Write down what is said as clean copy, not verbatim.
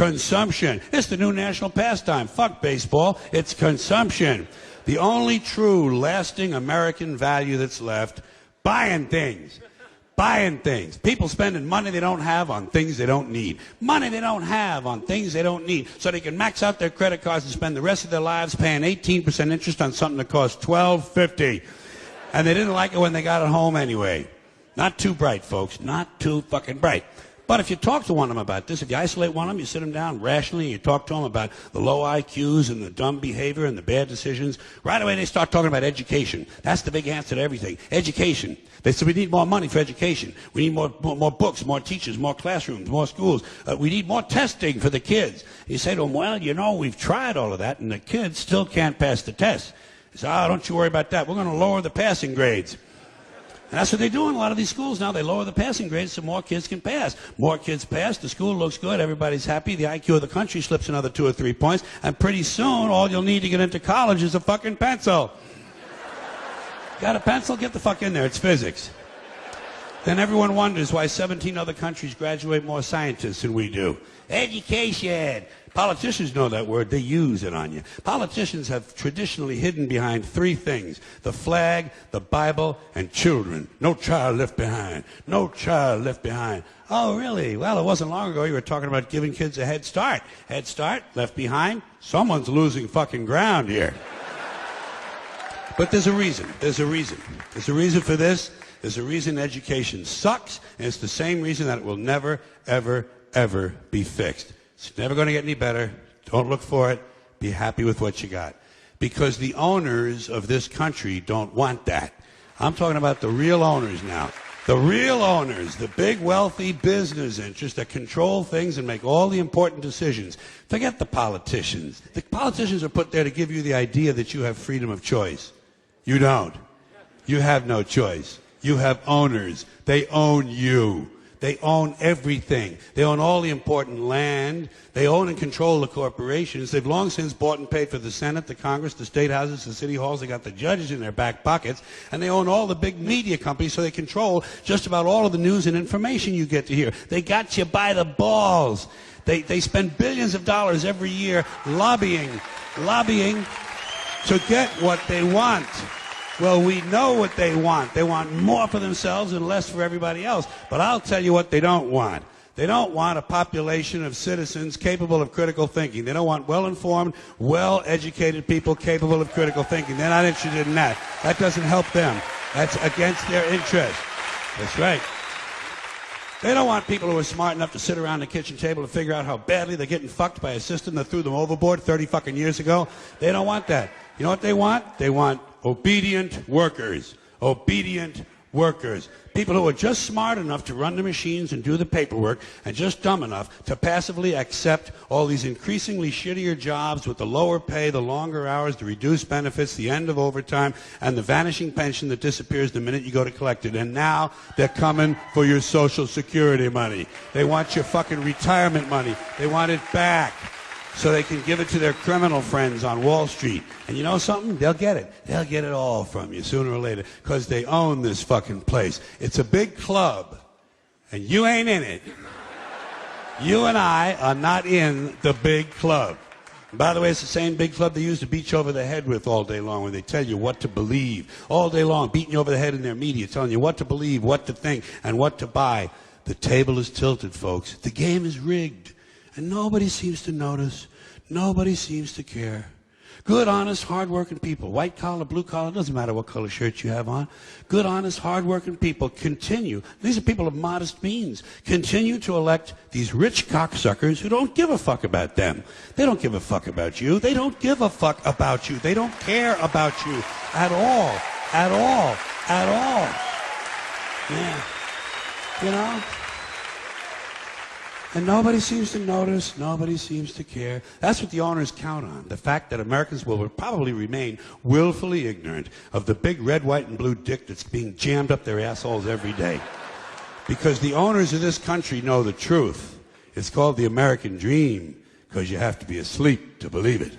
consumption. It's the new national pastime. Fuck baseball. It's consumption. The only true, lasting American value that's left, buying things. Buying things. People spending money they don't have on things they don't need. Money they don't have on things they don't need. So they can max out their credit cards and spend the rest of their lives paying 18% interest on something that costs $12.50. And they didn't like it when they got it home anyway. Not too bright, folks. Not too fucking bright. But if you talk to one of them about this, if you isolate one of them, you sit them down rationally, you talk to them about the low IQs and the dumb behavior and the bad decisions, right away they start talking about education. That's the big answer to everything. Education. They say we need more money for education. We need more books, more teachers, more classrooms, more schools. We need more testing for the kids. You say to them, well, you know, we've tried all of that, and the kids still can't pass the test. They say, oh, don't you worry about that. We're going to lower the passing grades. And that's what they do in a lot of these schools now. They lower the passing grades so more kids can pass. More kids pass, the school looks good, everybody's happy, the IQ of the country slips another 2 or 3 points, and pretty soon all you'll need to get into college is a fucking pencil. Got a pencil? Get the fuck in there. It's physics. Then everyone wonders why 17 other countries graduate more scientists than we do. Education. Politicians know that word. They use it on you. Politicians have traditionally hidden behind 3 things: the flag, the Bible, and children. No child left behind. No child left behind. Oh, really? Well, it wasn't long ago you were talking about giving kids a head start. Head start, left behind. Someone's losing fucking ground here. But there's a reason. There's a reason. There's a reason for this. There's a reason education sucks, and it's the same reason that it will never, ever, ever be fixed. It's never going to get any better. Don't look for it. Be happy with what you got. Because the owners of this country don't want that. I'm talking about the real owners now. The real owners, the big wealthy business interests that control things and make all the important decisions. Forget the politicians. The politicians are put there to give you the idea that you have freedom of choice. You don't. You have no choice. You have owners. They own you. They own everything. They own all the important land. They own and control the corporations. They've long since bought and paid for the Senate, the Congress, the state houses, the city halls. They got the judges in their back pockets. And they own all the big media companies, so they control just about all of the news and information you get to hear. They got you by the balls. They spend billions of dollars every year lobbying to get what they want. Well, we know what they want. They want more for themselves and less for everybody else. But I'll tell you what they don't want. They don't want a population of citizens capable of critical thinking. They don't want well-informed, well-educated people capable of critical thinking. They're not interested in that. That doesn't help them. That's against their interest. That's right. They don't want people who are smart enough to sit around the kitchen table to figure out how badly they're getting fucked by a system that threw them overboard 30 fucking years ago. They don't want that. You know what they want? They want obedient workers. Obedient workers. People who are just smart enough to run the machines and do the paperwork, and just dumb enough to passively accept all these increasingly shittier jobs with the lower pay, the longer hours, the reduced benefits, the end of overtime, and the vanishing pension that disappears the minute you go to collect it. And now they're coming for your Social Security money. They want your fucking retirement money. They want it back, so they can give it to their criminal friends on Wall Street. And you know something? They'll get it. They'll get it all from you sooner or later, because they own this fucking place. It's a big club, and you ain't in it. You and I are not in the big club. And by the way, it's the same big club they use to beat you over the head with all day long when they tell you what to believe. All day long, beating you over the head in their media, telling you what to believe, what to think, and what to buy. The table is tilted, folks. The game is rigged. And nobody seems to notice. Nobody seems to care. Good, honest, hard-working people, white collar, blue collar, doesn't matter what color shirt you have on. Good, honest, hard-working people continue. These are people of modest means. Continue to elect these rich cocksuckers who don't give a fuck about them. They don't give a fuck about you. They don't give a fuck about you. They don't care about you at all. At all. At all. Yeah. You know? And nobody seems to notice, nobody seems to care. That's what the owners count on, the fact that Americans will probably remain willfully ignorant of the big red, white, and blue dick that's being jammed up their assholes every day. Because the owners of this country know the truth. It's called the American dream, because you have to be asleep to believe it.